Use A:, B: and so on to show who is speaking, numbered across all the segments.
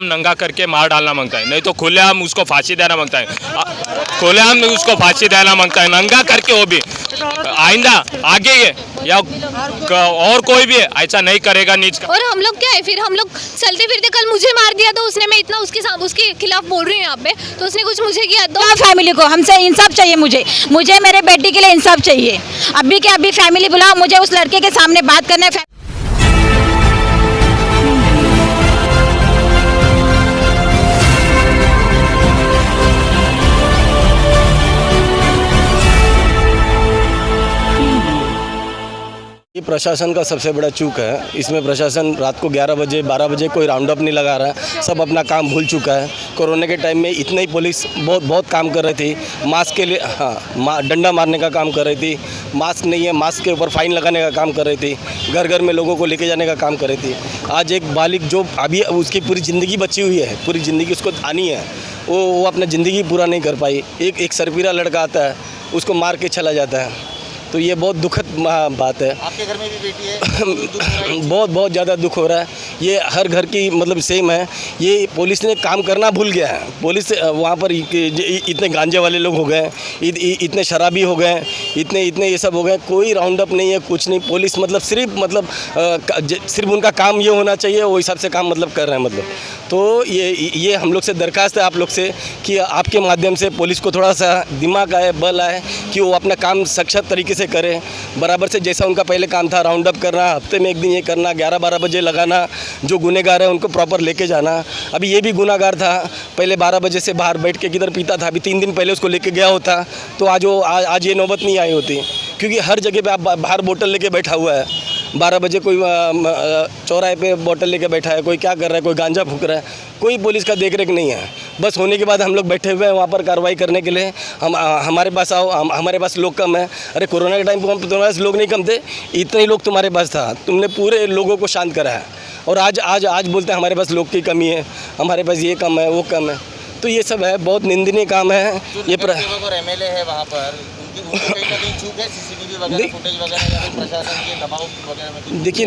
A: हम नंगा करके मार डालना मांगता है, नहीं तो खुलेआम उसको फांसी देना मांगता है। खुलेआम उसको फांसी देना मांगता है, नंगा करके। वो भी आइंदा आगे ये या और कोई भी ऐसा नहीं करेगा नीच का।
B: और हम लोग क्या है, फिर हम लोग चलते फिरते, कल मुझे मार दिया तो उसने, मैं इतना उसके खिलाफ बोल रही हूँ यहाँ पे, तो उसने कुछ मुझे किया तो
C: फैमिली को हमसे इंसाफ चाहिए। मुझे मेरे बेटी के लिए इंसाफ चाहिए। अभी के अभी फैमिली बुलाओ, मुझे उस लड़के के सामने बात करना है।
D: ये प्रशासन का सबसे बड़ा चूक है। इसमें प्रशासन रात को 11 बजे 12 बजे कोई राउंड अप नहीं लगा रहा है, सब अपना काम भूल चुका है। कोरोना के टाइम में इतने ही पुलिस बहुत काम कर रही थी। मास्क के लिए डंडा मारने का काम कर रही थी, मास्क नहीं है मास्क के ऊपर फाइन लगाने का काम कर रही थी, घर घर में लोगों को लेके जाने का काम कर रही थी। आज एक बालिग जो अभी उसकी पूरी ज़िंदगी बची हुई है, पूरी ज़िंदगी उसको आनी है, वो अपना ज़िंदगी पूरा नहीं कर पाई। एक सरपीरा लड़का आता है, उसको मार के चला जाता है। तो ये बहुत दुखद बात है।
E: आपके घर में भी बेटी है?
D: बहुत ज़्यादा दुख हो रहा है। ये हर घर की मतलब सेम है। ये पुलिस ने काम करना भूल गया है। पुलिस वहाँ पर इतने गांजे वाले लोग हो गए, इतने शराबी हो गए, इतने ये सब हो गए, कोई राउंड अप नहीं है, कुछ नहीं। पुलिस मतलब सिर्फ उनका काम ये होना चाहिए, वो हिसाब से काम मतलब कर रहे हैं मतलब। तो ये हम लोग से दरख्वास्त है आप लोग से कि आपके माध्यम से पुलिस को थोड़ा सा दिमाग आए, बल आए कि वो अपना काम सख्त तरीके से करें बराबर से। जैसा उनका पहले काम था, राउंड अप करना, हफ्ते में एक दिन ये करना, 11-12 बजे लगाना, जो गुनहगार है उनको प्रॉपर लेके जाना। अभी ये भी गुनहगार था, पहले 12 बजे से बाहर बैठ के किधर पीता था, अभी 3 दिन पहले उसको लेके गया होता तो आज ये नौबत नहीं आई होती। क्योंकि हर जगह पे आप बाहर बोतल लेके बैठा हुआ है, 12 बजे कोई चौराहे पे बोतल लेके बैठा है, कोई क्या कर रहा है, कोई गांजा फूंक रहा है, कोई पुलिस का देख रेख नहीं है। बस होने के बाद हम लोग बैठे हुए हैं वहाँ पर कार्रवाई करने के लिए। हमारे पास आओ, हमारे पास लोग कम है। अरे कोरोना के टाइम पर तुम्हारे पास लोग नहीं कम थे, इतने ही लोग तुम्हारे पास था, तुमने पूरे लोगों को शांत करा है। और आज बोलते हैं हमारे पास लोग की कमी है, हमारे पास ये कम है, वो कम है। तो ये सब है, बहुत निंदनीय काम है। ये
E: और एमएलए है वहाँ पर, उनकी कहीं ना कहीं चूक है, सीसीटीवी वगैरह फुटेज वगैरह या फिर प्रशासन के दबाव वगैरह में?
D: देखिए,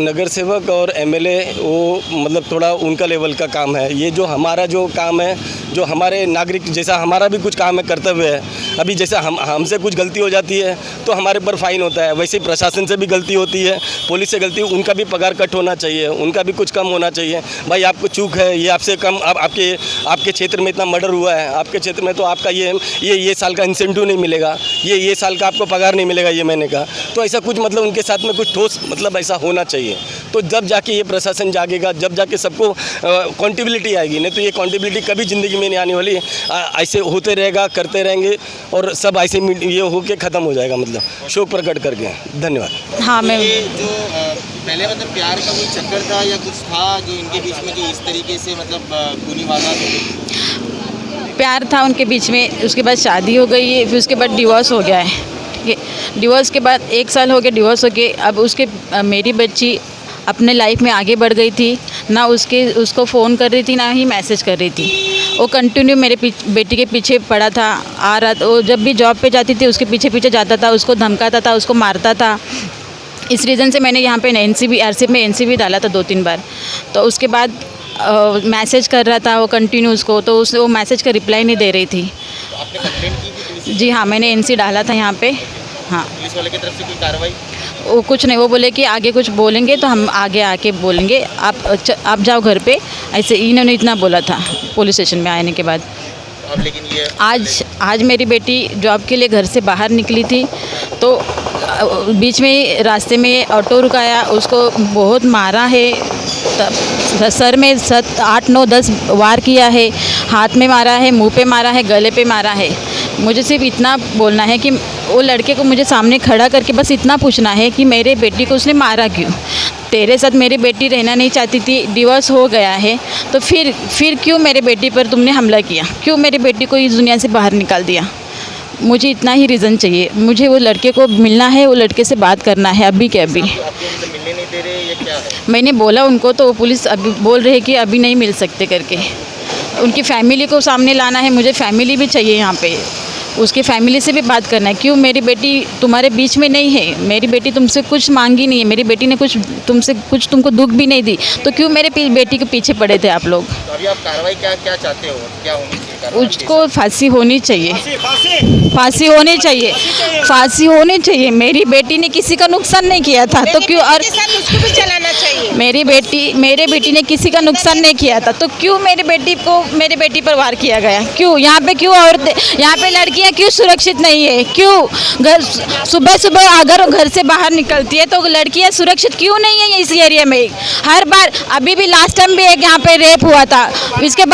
D: नगर सेवक और एमएलए वो मतलब थोड़ा उनका लेवल का काम है। ये जो हमारा जो काम है, जो हमारे नागरिक जैसा हमारा भी कुछ काम है, कर्तव्य है। अभी जैसा हमसे कुछ गलती हो जाती है तो हमारे ऊपर फाइन होता है, वैसे ही प्रशासन से भी गलती होती है, पुलिस से गलती, उनका भी पगार कट होना चाहिए, उनका भी कुछ कम होना चाहिए। भाई आपको चूक है, ये आपसे कम, आपके क्षेत्र में इतना मर्डर हुआ है, आपके क्षेत्र में तो आपका ये साल का इंसेंटिव नहीं मिलेगा, ये साल का आपको पगार नहीं मिलेगा ये महीने का। तो ऐसा कुछ मतलब उनके साथ में कुछ ठोस मतलब ऐसा होना चाहिए। तो जब जाके ये प्रशासन जागेगा, जब जाके सबको अकाउंटेबिलिटी आएगी, नहीं तो ये अकाउंटेबिलिटी कभी ज़िंदगी में नहीं आने वाली। ऐसे होते रहेगा, करते रहेंगे और सब ऐसे ये होके ख़त्म हो जाएगा, मतलब शोक प्रकट करके। धन्यवाद।
C: हाँ, मैं
E: जो पहले मतलब प्यार का कोई चक्कर था या कुछ था जो इनके बीच में, जो इस तरीके से मतलब खूनी वारदात हो गई?
C: प्यार था उनके बीच में, उसके बाद शादी हो गई है, फिर उसके बाद डिवोर्स हो गया है। ठीक है, डिवोर्स के बाद 1 साल हो गया डिवोर्स हो के। अब मेरी बच्ची अपने लाइफ में आगे बढ़ गई थी, ना उसको फ़ोन कर रही थी, ना ही मैसेज कर रही थी। वो कंटिन्यू मेरे बेटी के पीछे पड़ा था, आ रहा था। वो जब भी जॉब पे जाती थी उसके पीछे जाता था, उसको धमकाता था, उसको मारता था। इस रीज़न से मैंने यहाँ पे आरसीएफ में एनसीबी डाला था 2-3 बार। तो उसके बाद मैसेज कर रहा था वो कंटिन्यू उसको, तो वो मैसेज का रिप्लाई नहीं दे रही थी।
E: तो आपने कंप्लेंट की थी पुलिस?
C: जी हाँ, मैंने एनसी डाला था यहाँ पे। हाँ,
E: पुलिस वाले की तरफ से कोई कार्रवाई?
C: वो कुछ नहीं, वो बोले कि आगे कुछ बोलेंगे तो हम आगे आके बोलेंगे, आप जाओ घर पे, ऐसे इन्होंने इतना बोला था पुलिस स्टेशन में आने के बाद।
E: अब लेकिन ये
C: आज मेरी बेटी जॉब के लिए घर से बाहर निकली थी, तो बीच में रास्ते में ऑटो रुकाया, उसको बहुत मारा है, सर में 7, 8, 9, 10 वार किया है, हाथ में मारा है, मुंह पे मारा है, गले पे मारा है। मुझे सिर्फ इतना बोलना है कि वो लड़के को मुझे सामने खड़ा करके बस इतना पूछना है कि मेरे बेटी को उसने मारा क्यों? तेरे साथ मेरी बेटी रहना नहीं चाहती थी, डिवोर्स हो गया है, तो फिर क्यों मेरे बेटी पर तुमने हमला किया? क्यों मेरी बेटी को इस दुनिया से बाहर निकाल दिया? मुझे इतना ही रीज़न चाहिए। मुझे वो लड़के को मिलना है, वो लड़के से बात करना है अभी के अभी।
E: आपको मिलने नहीं दे रहे, ये क्या है?
C: मैंने बोला उनको, तो वो पुलिस अभी बोल रहे हैं कि अभी नहीं मिल सकते करके। उनकी फैमिली को सामने लाना है, मुझे फैमिली भी चाहिए यहाँ पे। उसके फैमिली से भी बात करना है। क्यों मेरी बेटी तुम्हारे बीच में नहीं है? मेरी बेटी तुमसे कुछ मांगी नहीं है, मेरी बेटी ने कुछ तुमसे कुछ तुमको दुख भी नहीं दी, तो क्यों मेरे बेटी के पीछे पड़े थे आप लोग?
E: तो अभी आप कार्रवाई क्या क्या चाहते हो, क्या होनी चाहिए कार्रवाई?
C: उसको फांसी होनी चाहिए, फांसी होनी चाहिए, फांसी होनी चाहिए। मेरी बेटी ने किसी का नुकसान नहीं किया था, तो क्यों? और
F: उसको भी चलाना चाहिए।
C: मेरे बेटी ने किसी का नुकसान नहीं किया था, तो क्यों मेरी बेटी पर वार किया गया? क्यों यहाँ पे, क्यों औरतें, यहाँ पे लड़कियाँ क्यों सुरक्षित नहीं है? क्यों घर सुबह सुबह अगर घर से बाहर निकलती है तो लड़कियाँ सुरक्षित क्यों नहीं है इस एरिया में? हर बार, अभी भी लास्ट टाइम भी एक यहाँ पे रेप हुआ था, उसके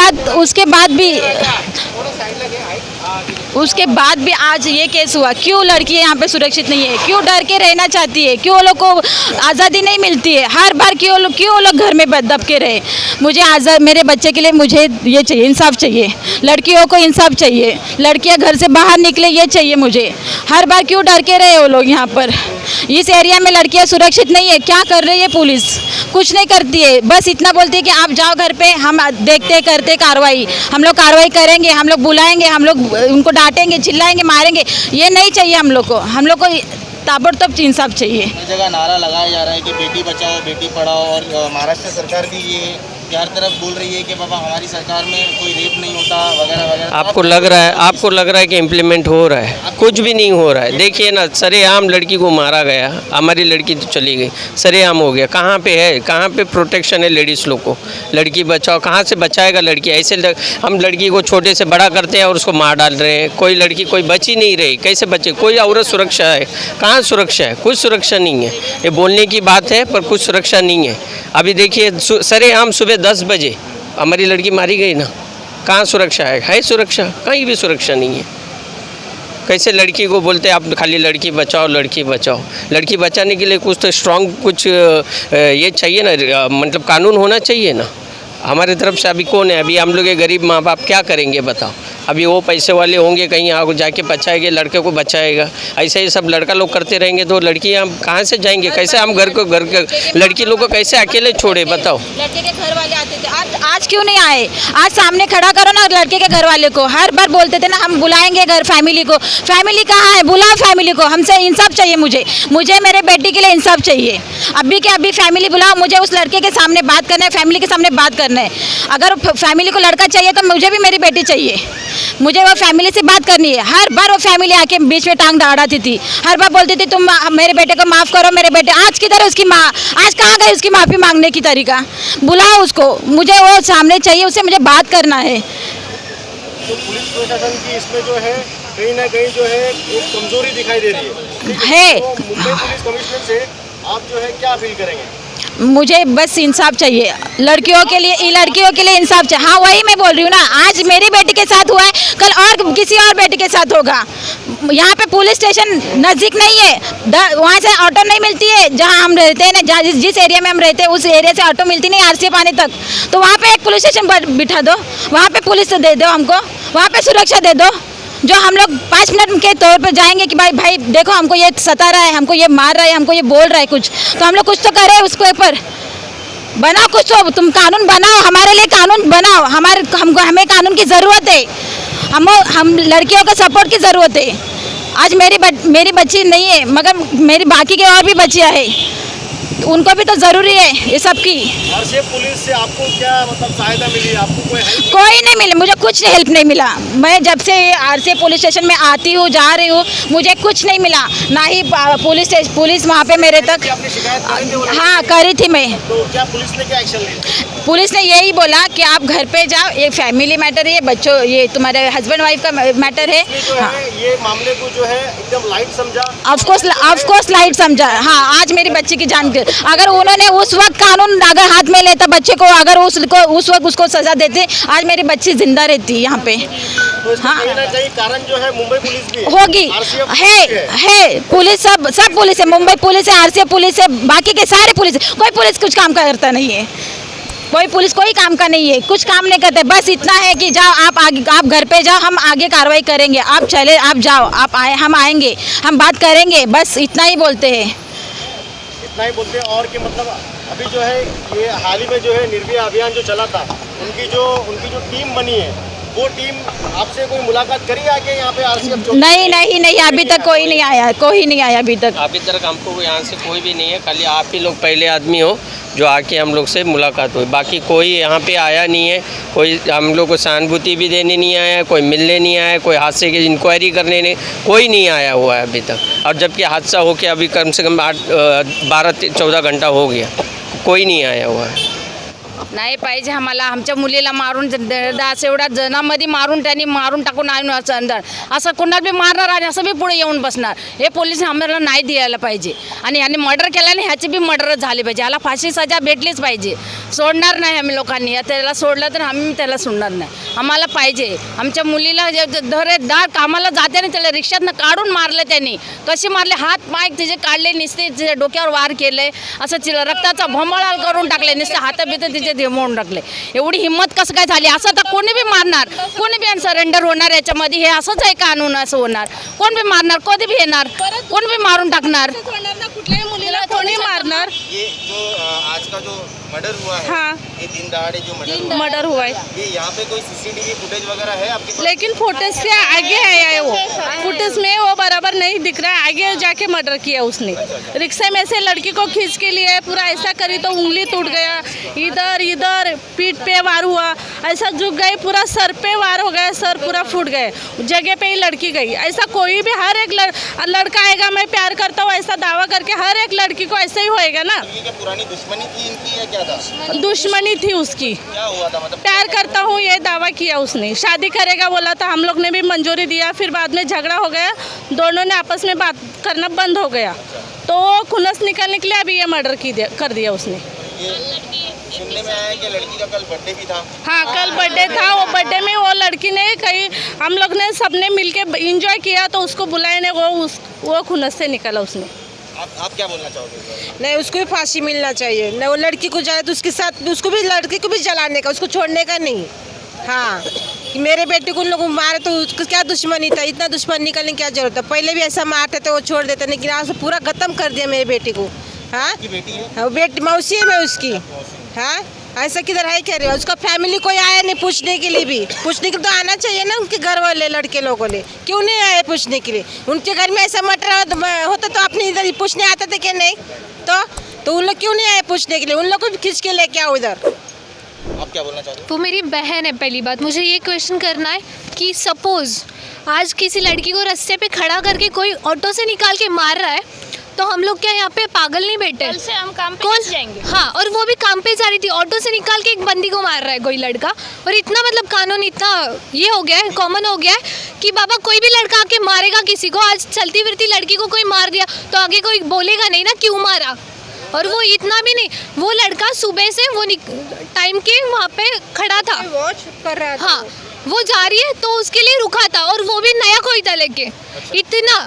C: बाद भी आज ये केस हुआ। क्यों लड़कियाँ यहाँ पे सुरक्षित नहीं है? क्यों डर के रहना चाहती है? क्यों लोग को आज़ादी नहीं मिलती है? हर बार क्यों लोग घर में दब के रहे? मुझे आज़ाद, मेरे बच्चे के लिए मुझे ये चाहिए, इंसाफ चाहिए, लड़कियों को इंसाफ चाहिए, लड़कियाँ घर से बाहर निकले ये चाहिए मुझे। हर बार क्यों डर के रहे वो लोग? यहाँ पर इस एरिया में लड़कियाँ सुरक्षित नहीं है। क्या कर रही है पुलिस? कुछ नहीं करती है, बस इतना बोलती है कि आप जाओ घर पे, हम देखते करते कार्रवाई, हम लोग कार्रवाई करेंगे, हम लोग बुलाएंगे, हम लोग उनको डांटेंगे, चिल्लाएंगे, मारेंगे। ये नहीं चाहिए हम लोग को ताबड़तोड़ इंसाफ चाहिए।
E: हर जगह नारा लगाया जा रहा है कि बेटी बचाओ बेटी पढ़ाओ, और महाराष्ट्र सरकार भी ये हर तरफ बोल रही है कि बाबा हमारी सरकार में कोई रेप नहीं होता वगैरह वगैरह।
G: आपको लग रहा है कि इम्प्लीमेंट हो रहा है? कुछ भी नहीं हो रहा है। देखिए ना, सरेआम लड़की को मारा गया, हमारी लड़की तो चली गई, सरेआम हो गया। कहाँ पे है, कहाँ पे प्रोटेक्शन है लेडीज़ लोग को? लड़की बचाओ, कहाँ से बचाएगा लड़की? ऐसे हम लड़की को छोटे से बड़ा करते हैं और उसको मार डाल रहे हैं। कोई लड़की कोई बची नहीं रही, कैसे बचे? कोई औरत सुरक्षा है? कहाँ सुरक्षा है? कुछ सुरक्षा नहीं है। ये बोलने की बात है पर कुछ सुरक्षा नहीं है। अभी देखिए सरेआम सुबह 10 बजे हमारी लड़की मारी गई ना, कहाँ सुरक्षा है सुरक्षा? कहीं भी सुरक्षा नहीं है। कैसे लड़की को बोलते हैं आप खाली लड़की बचाओ लड़की बचाओ? लड़की बचाने के लिए कुछ तो स्ट्रॉन्ग कुछ ये चाहिए ना, मतलब कानून होना चाहिए ना। हमारे तरफ से अभी कौन है? अभी हम लोग गरीब माँ बाप क्या करेंगे बताओ? अभी वो पैसे वाले होंगे, कहीं आगे जाके बचाएंगे, लड़के को बचाएगा। ऐसे ही सब लड़का लोग करते रहेंगे तो लड़की हम कहाँ से जाएंगे? कैसे हम घर के लड़की लोग को कैसे अकेले छोड़े बताओ?
C: लड़के के घर वाले आते थे, आज क्यों नहीं आए? आज सामने खड़ा करो ना लड़के के घर वाले को। हर बार बोलते थे ना हम बुलाएंगे घर फैमिली को। फैमिली कहाँ है? बुलाओ फैमिली को। हमसे इंसाफ चाहिए, मुझे मेरे बेटी के लिए इंसाफ चाहिए। अभी के अभी फैमिली बुलाओ, मुझे उस लड़के के सामने बात करना है, फैमिली के सामने बात करना है। अगर फैमिली को लड़का चाहिए तो मुझे भी मेरी बेटी चाहिए, मुझे वो फैमिली से बात करनी है। हर बार वो फैमिली आके बीच में टांग अड़ाती थी, हर बार बोलती थी तुम मेरे बेटे को माफ़ करो, मेरे बेटे। आज किधर है उसकी माँ? आज कहाँ गई उसकी माफ़ी मांगने की तरीका? बुलाओ उसको, मुझे वो सामने चाहिए, उससे मुझे बात करना है।
H: तो पुलिस प्रशासन की इसमें जो है कहीं ना कहीं जो है एक कमजोरी दिखाई दे रही है। तो मुंबई पुलिस कमिश्नर से आप जो है क्या अपील करेंगे?
C: मुझे बस इंसाफ चाहिए, लड़कियों के लिए इंसाफ चाहिए। हाँ, वही मैं बोल रही हूँ ना, आज मेरी बेटी के साथ हुआ है, कल और किसी और बेटी के साथ होगा। यहाँ पे पुलिस स्टेशन नज़दीक नहीं है, वहाँ से ऑटो नहीं मिलती है जहाँ हम रहते हैं ना, जिस एरिया में हम रहते हैं उस एरिया से ऑटो मिलती नहीं आरसीएफ आने तक। तो वहाँ पे एक पुलिस स्टेशन बिठा दो, वहाँ पे पुलिस दे दो हमको, वहाँ पे सुरक्षा दे दो, जो हम लोग 5 मिनट के तौर पर जाएंगे कि भाई देखो हमको ये सता रहा है, हमको ये मार रहा है, हमको ये बोल रहा है कुछ, तो हम लोग कुछ तो करें उसके ऊपर। बनाओ कुछ तो, तुम कानून बनाओ, हमारे लिए कानून बनाओ। हमें कानून की ज़रूरत है, हम लड़कियों को सपोर्ट की ज़रूरत है। आज मेरी बच्ची नहीं है मगर मेरी बाकी के और भी बच्चियाँ हैं, उनको भी तो ज़रूरी है ये सब की।
H: आरसीएफ पुलिस से आपको क्या मतलब सहायता मिली? आपको
C: कोई नहीं मिला, मुझे कुछ हेल्प नहीं मिला। मैं जब से आरसीएफ पुलिस स्टेशन में आती हूँ जा रही हूँ, मुझे कुछ नहीं मिला, ना ही पुलिस वहाँ पे मेरे तक। हाँ, करी थी मैं।
H: तो क्या पुलिस ने क्या एक्शन लिया?
C: पुलिस ने यही बोला कि आप घर पे जाओ, ये फैमिली मैटर है, बच्चों ये तुम्हारे हस्बैंड वाइफ का मैटर है।
H: हाँ। ये मामले को जो है एकदम लाइट समझा।
C: ऑफकोर्स लाइट समझा। हाँ, आज मेरी बच्ची की जान, अगर उन्होंने उस वक्त कानून अगर हाथ में लेता बच्चे को, अगर उस वक्त उसको सजा देते, आज मेरी बच्ची जिंदा रहती यहाँ पे।
H: तो
C: हाँ,
H: कहीं ना कहीं कारण जो है मुंबई पुलिस भी
C: होगी, है पुलिस, सब पुलिस है, मुंबई पुलिस है, आरसीएफ पुलिस है, बाकी के सारे पुलिस, कोई पुलिस कुछ काम करता नहीं है, कोई पुलिस कोई काम का नहीं है, कुछ काम नहीं करते। बस इतना है कि जाओ आप आगे, आप घर पे जाओ, हम आगे कार्रवाई करेंगे, आप चले, आप जाओ, आप आए, हम आएंगे, हम बात करेंगे, बस इतना ही बोलते हैं।
H: इतना ही बोलते हैं। और कि मतलब अभी जो है ये हाल ही में जो है निर्भया अभियान जो चला था, उनकी जो टीम बनी है, वो टीम आपसे कोई मुलाकात करी आके यहाँ पे आरसीएफ चौकी?
C: नहीं नहीं नहीं, अभी तक कोई नहीं आया, कोई नहीं आया अभी तक।
G: अभी तक हमको यहाँ से कोई भी नहीं है, खाली आप ही लोग पहले आदमी हो जो आके हम लोग से मुलाकात हुई, बाकी कोई यहाँ पे आया नहीं है। कोई हम लोग को सहानुभूति भी देने नहीं आया, कोई मिलने नहीं आया, कोई हादसे की इंक्वायरी करने नहीं, कोई नहीं आया हुआ है अभी तक। और जबकि हादसा हो के अभी कम से कम 12-14 घंटा हो गया, कोई नहीं आया हुआ है।
C: नाही पाहिजे आम्हाला, आमच्या मुलीला मारून एवढ्या जणांमध्ये त्यांनी मारून टाकून असं कोणाला बी मारणार आणि असं बी पुढे येऊन बसणार, हे पोलीस आम्हाला नाही द्यायला पाहिजे। आणि ह्याने मर्डर केल्याने ह्याची बी मर्डर झाली पाहिजे, ह्याला फाशी सजा भेटलीच पाहिजे। सोडणार नाही आम्ही लोकांनी, त्याला सोडलं तर आम्ही त्याला सोडणार नाही, आम्हाला पाहिजे। आमच्या मुलीला दरेदार कामाला जाते त्याला रिक्षातनं काढून मारलं, त्यांनी कशी मारले, हात पाय तिचे काढले, नुसते तिच्या डोक्यावर वार केले, असं तिला रक्ताचा भोमळाल करून टाकले, नुसते हात बित तिचे मोडून टाकले। एवढी हिम्मत कसं काय झाली? असं तर कोणी बी मारणार, कोणी बी सरेंडर होणार याच्यामध्ये, हे असंच आहे कानून, असं होणार, कोण बी मारणार, कधी बी येणार, कोण बी मारून टाकणार,
F: कुठल्याही मुलीला कोणी मारणार?
E: ये जो आज का जो मर्डर हुआ है,
F: हाँ।
E: ये दिन दहाड़े जो
F: मर्डर हुआ है,
E: ये यहाँ पे कोई सीसीटीवी फुटेज वगैरह है आपके पास?
F: लेकिन फुटेज से आगे है वो, फुटेज में वो बराबर नहीं दिख रहा है, आगे जाके मर्डर किया उसने। रिक्शे में से लड़की को खींच के लिए पूरा ऐसा करी तो उंगली टूट गया, इधर इधर पीठ पे वार हुआ, ऐसा झुक गए, पूरा सर पे वार हो गया, सर पूरा फूट गए, जगह पे ही लड़की गई। ऐसा कोई भी हर एक लड़का आएगा मैं प्यार करता हूँ ऐसा दावा करके, हर एक लड़की को ऐसे ही होएगा ना।
E: क्या पुरानी दुश्मनी थी इनकी या क्या था?
F: दुश्मनी थी उसकी,
E: क्या हुआ था मतलब?
F: प्यार करता हूँ ये दावा किया उसने, शादी करेगा बोला था, हम लोग ने भी मंजूरी दिया, फिर बाद में झगड़ा हो गया, दोनों ने आपस में बात करना बंद हो गया, तो खुनस निकालने के लिए अभी ये मर्डर कर दिया उसने।
E: ये सुनने में आया कि लड़की का कल बर्थडे भी था।
F: हाँ, कल बर्थडे था, वो बर्थडे में वो लड़की ने कहीं हम लोग ने सबने मिलके एंजॉय किया, तो उसको बुलाए ने वो खुनस से निकला उसने।
E: आप क्या बोलना चाहोगे?
F: नहीं, उसको भी फांसी मिलना चाहिए, न वो लड़की को जाए तो उसके साथ उसको भी, लड़की को भी जलाने का, उसको छोड़ने का नहीं। हाँ, कि मेरे बेटे को उन लोगों मारे तो उसको क्या दुश्मनी था, इतना दुश्मन निकलने की क्या जरूरत है? पहले भी ऐसा मारते थे, वो छोड़ देते, लेकिन आज पूरा खत्म कर दिया मेरे बेटे को। हाँ,
E: बेटी है?
F: हाँ, बेटी मौसी है मैं उसकी। हाँ, ऐसा किधर है कह रहे हो? उसका फैमिली कोई आया नहीं पूछने के लिए, भी पूछने के लिए तो आना चाहिए ना उनके घर वाले लड़के लोगों ने, क्यों नहीं आए पूछने के लिए? उनके घर में ऐसा मटर होता तो अपने इधर पूछने आते थे क्या? नहीं तो उन लोग क्यों नहीं आए पूछने के लिए? उन लोग को भी खींच के लेके आओ इधर।
E: आप क्या बोलना चाहते हो?
B: वो मेरी बहन है। पहली बात मुझे ये क्वेश्चन करना है कि सपोज़ आज किसी लड़की को रास्ते पे खड़ा करके कोई ऑटो से निकाल के मार रहा है, तो हम लोग क्या यहाँ पे पागल नहीं बैठे?
I: कल से हम काम पे
B: कौन
I: जाएंगे?
B: हाँ, और वो भी काम पे जा रही थी, ऑटो से निकाल के एक बंदी को मार रहा है कोई लड़का, और इतना मतलब कानून इतना ये हो गया है, कॉमन हो गया है कि बाबा कोई भी लड़का आके मारेगा किसी को, आज चलती फिरती लड़की को कोई मार दिया तो आगे कोई बोलेगा नहीं ना क्यों मारा। और वो इतना भी नहीं, वो लड़का सुबह से वो टाइम के वहाँ पे खड़ा था,
F: वॉच कर रहा था।
B: हाँ, वो जा रही है तो उसके लिए रुका था, और वो भी नया कोई था लेके, इतना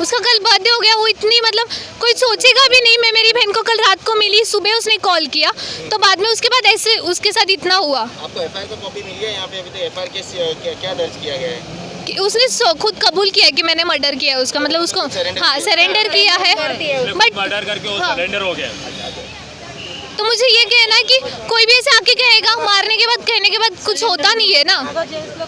B: उसका कल बर्थडे हो गया, वो इतनी मतलब कोई सोचेगा भी नहीं। मैं मेरी बहन को कल रात को मिली, सुबह उसने कॉल किया, तो बाद में उसके बाद ऐसे उसके साथ इतना हुआ।
E: आपको एफआईआर का कॉपी मिली है यहाँ पे? अभी तो एफआईआर केस क्या दर्ज किया गया है?
B: कि उसने खुद कबूल किया है कि मैंने मर्डर किया है उसका, मतलब उसको हाँ सरेंडर किया है, बट
A: मर्डर करके वो सरेंडर हो गया।
B: तो मुझे ये कहना है कि कोई भी ऐसे आके कहेगा, मारने के बाद कहने के बाद कुछ होता नहीं है ना।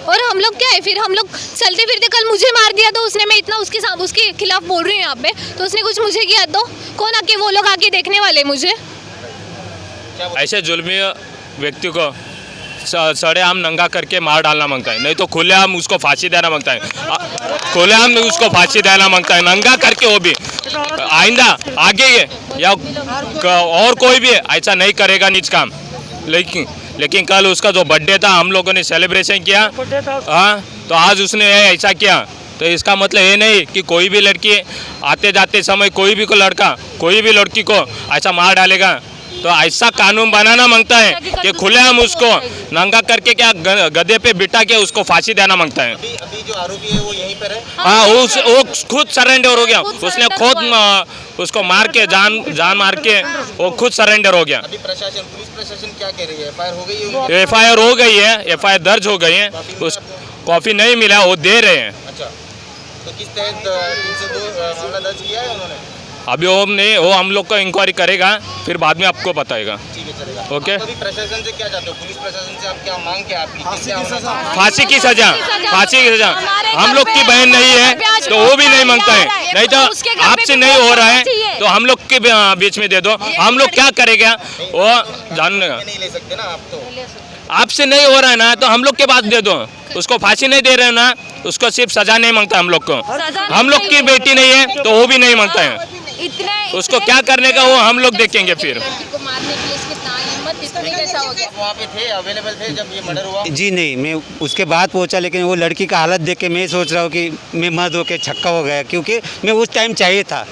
B: और हम लोग क्या है, फिर हम लोग चलते फिरते, कल मुझे मार दिया तो उसने, मैं इतना उसके खिलाफ बोल रही हूँ यहाँ पे, तो उसने कुछ मुझे किया तो कौन आके, वो लोग आके देखने वाले मुझे?
A: ऐसे जुल्मी व्यक्ति को सड़ेआम नंगा करके मार डालना मांगता है, नहीं तो खुलेआम उसको फांसी देना मांगता है, खुलेआम उसको फांसी देना मांगता है, नंगा करके। वो भी आइंदा आगे ये या और कोई भी ऐसा नहीं करेगा नीच काम। लेकिन कल उसका जो बर्थडे था, हम लोगों ने सेलिब्रेशन किया, हाँ, तो आज उसने ऐसा किया, तो इसका मतलब ये नहीं कि कोई भी लड़की आते जाते समय कोई भी लड़का कोई भी लड़की को ऐसा मार डालेगा। तो ऐसा कानून बनाना मांगता है कि खुलेआम उसको नंगा करके क्या गधे पे बिठा के उसको फांसी देना मांगता है।
E: अभी जो आरोपी है वो यहीं पर है?
A: हाँ, वो खुद सरेंडर हो गया, उसने खुद उसको मार के जान मार के वो खुद सरेंडर हो गया।
E: अभी पुलिस प्रशासन क्या कह रही है? एफआईआर हो गई है?
A: एफआईआर हो गई है, एफआईआर दर्ज हो गई है, उस कॉफी नहीं मिला, वो दे रहे हैं।
E: अच्छा, तो किस तहत 302 मामला दर्ज किया है उन्होंने?
A: अभी वो हम लोग को इंक्वायरी करेगा, फिर बाद में आपको बताएगा।
E: ठीक है, चलेगा।
A: ओके।
E: आप अभी प्रशासन से क्या चाहते हो? पुलिस प्रशासन से आप क्या मांग क्या आपकी? क्या होना चाहिए?
A: फांसी की सजा, फांसी की सजा। हम लोग की बहन नहीं है तो वो भी नहीं मांगता है, नहीं तो आपसे नहीं हो रहा है तो हम लोग के बीच में दे दो, हम लोग क्या करेगा वो जानने का।
E: नहीं ले सकते ना आप तो।
A: आपसे नहीं हो रहा है ना तो हम लोग के पास दे दो, उसको फांसी नहीं दे रहे हो ना, उसको सिर्फ सजा नहीं मांगता हम लोग को। हम लोग की बेटी नहीं है तो वो भी नहीं मांगता है, उसको क्या करने का वो हम लोग देखेंगे फिर।
E: वहाँ पे थे, अवेलेबल थे जब ये मर्डर हुआ?
I: जी नहीं, मैं उसके बाद पहुंचा, लेकिन वो लड़की का हालत देख के मैं सोच रहा हूँ कि मैं मर्द होकर छक्का हो गया, क्योंकि मैं उस टाइम चाहिए था।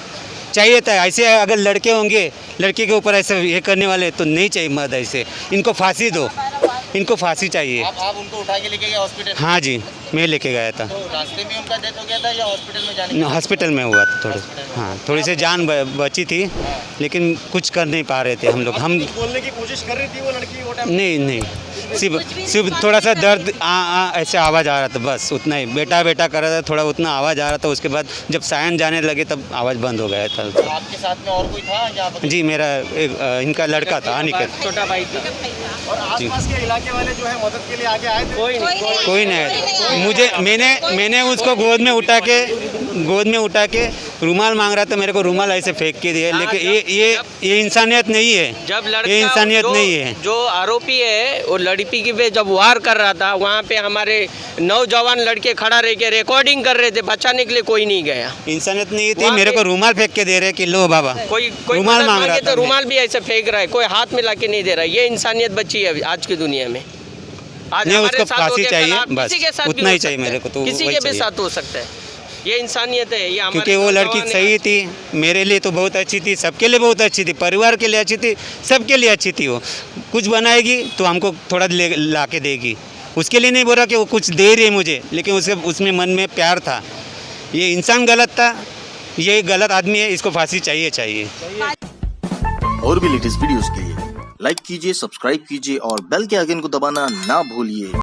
I: ऐसे अगर लड़के होंगे लड़की के ऊपर ऐसे ये करने वाले तो नहीं चाहिए मर्द ऐसे, इनको फांसी दो, इनको फांसी चाहिए।
E: आप उनको उठा के लेके गए हॉस्पिटल?
I: हाँ जी, मैं लेके गया था।
E: तो रास्ते में उनका डेथ हो गया था या हॉस्पिटल में जाने?
I: हॉस्पिटल में हुआ था थोड़े, हाँ थोड़ी सी जान बची थी, लेकिन कुछ कर नहीं पा रहे थे हम लोग। हम
H: बोलने की कोशिश कर रही थी वो लड़की वो टाइम?
I: नहीं, सिर्फ थोड़ा सा दर्द ऐसे आवाज़ आ रहा था, बस उतना ही। बेटा बेटा कर रहा था, थोड़ा उतना आवाज़ आ रहा था। उसके बाद जब सायन जाने लगे तब आवाज़ बंद हो गया था।
E: आपके साथ में और कोई था या आप?
I: जी, मेरा इनका लड़का था, अनिकेत।
G: छोटा भाई था।
H: और आसपास के इलाके वाले जो है मदद के लिए आगे आए थे?
I: कोई नहीं। मुझे मैंने उसको गोद में उठा के रुमाल मांग रहा था, मेरे को रुमाल ऐसे फेंक के दिया, लेकिन ये इंसानियत नहीं है।
G: जब लड़का
I: ये इंसानियत नहीं है।
G: जो आरोपी है वो लड़की पे जब वार कर रहा था, वहाँ पे हमारे नौजवान लड़के खड़ा रह के रिकॉर्डिंग कर रहे थे, बचाने के लिए कोई नहीं गया।
I: इंसानियत नहीं थी। मेरे को रुमाल फेंक के दे रहे कि लो बाबा,
G: कोई
I: रुमाल
G: मदद
I: मांग रहा
G: मांगे
I: था
G: तो रुमाल भी ऐसे फेंक रहा है, कोई हाथ में लाके नहीं दे रहा है। ये इंसानियत बची है आज की दुनिया में। आज
I: नहीं,
G: हमारे
I: उसको
G: साथ हो
I: फांसी
G: गया,
I: चाहिए,
G: कल आप
I: बस
G: किसी के साथ भी
I: उतना
G: हो
I: ही चाहिए
G: सकता है।
I: मेरे को, तो
G: किसी
I: वही
G: के भी
I: चाहिए।
G: साथ हो सकता है। ये इंसानियत है, ये हमारे
I: क्योंकि वो लड़की
G: नौजवान
I: सही थी, मेरे लिए तो बहुत अच्छी थी, सबके लिए बहुत अच्छी थी, परिवार के लिए अच्छी थी, सबके लिए अच्छी थी। वो कुछ बनाएगी तो हमको थोड़ा ला के देगी, उसके लिए नहीं बोल रहा कि वो कुछ दे रही है मुझे, लेकिन उसमें मन में प्यार था। ये इंसान गलत था, ये गलत आदमी है, इसको फांसी चाहिए।
J: और भी लेटेस्ट वीडियोस के लिए लाइक कीजिए, सब्सक्राइब कीजिए और बेल के आइकन को दबाना ना भूलिए।